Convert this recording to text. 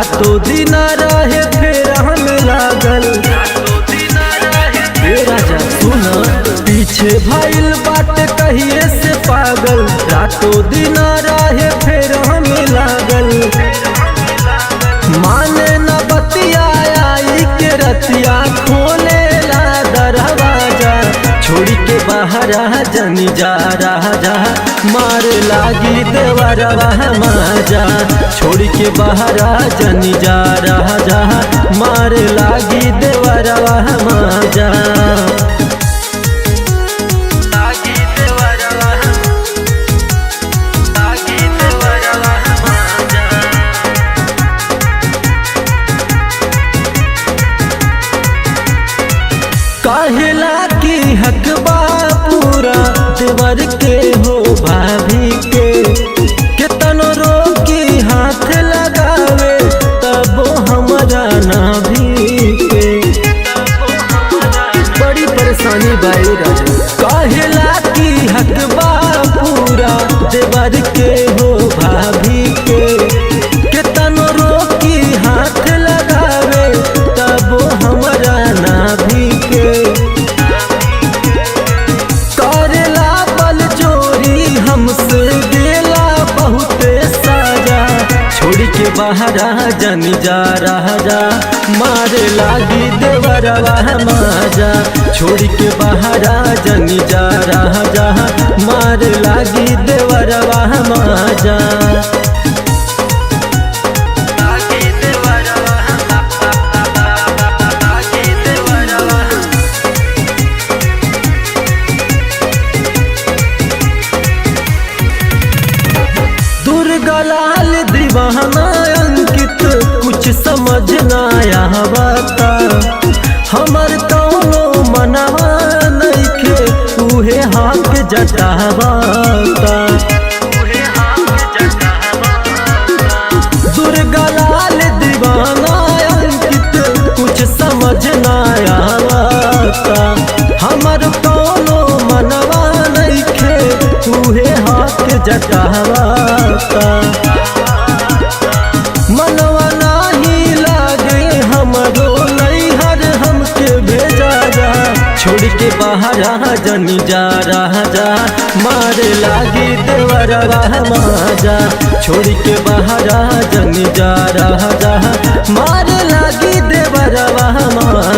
रातों दिन रहे फिर हम लागल। राजा सुना पीछे भइल बात कहिए से पागल, रातों दिन रहे फिर हम लागल। माने न बतिया आई के रतिया खोले ला दरवाजा, छोड़ी के बाहर जनी जा राजा मार लागी देवरवा माजा। छोड़ी के बाहर जनी जा राजा मार लागी देवरवा माजा। काहेला की हक बा पूरा देवर के हो भाभी के, कितनो रोकी हाथ लगावे तबो हमारा नाभी के। बड़ी परेशानी बाई राजा। काहेला की हक बा पूरा देवर के हो भाभी के, कितनो रोकी हाथ लगावे तबो हमारा नाभी के। करेला बल जोरी हमसे देला बहुते साजा, छोड़ के बाहर जनी जा राजा मारे लागी देवरवा माजा। छोड़ के बाहर जनी जा राजा मारे लागी देवरवा माजा। दुर्गालाल दीवाना अंकित कुछ समझ ना आवता, हमर कौनो मनवा नइखे उहे हाथ जटावता। दुर्गालाल दीवाना अंकित कुछ समझ ना आवता, हमर कौनो मनवा नइखे उहे हाथ जटावता। मनवा नाही लागे हमरो नैहर हमके भेजा जा, छोड़ के बाहर जनी जा राजा मारे लागी देवरवा माजा। छोड़ के बाहर जनी जा राजा मारे लागी देवरवा माजा।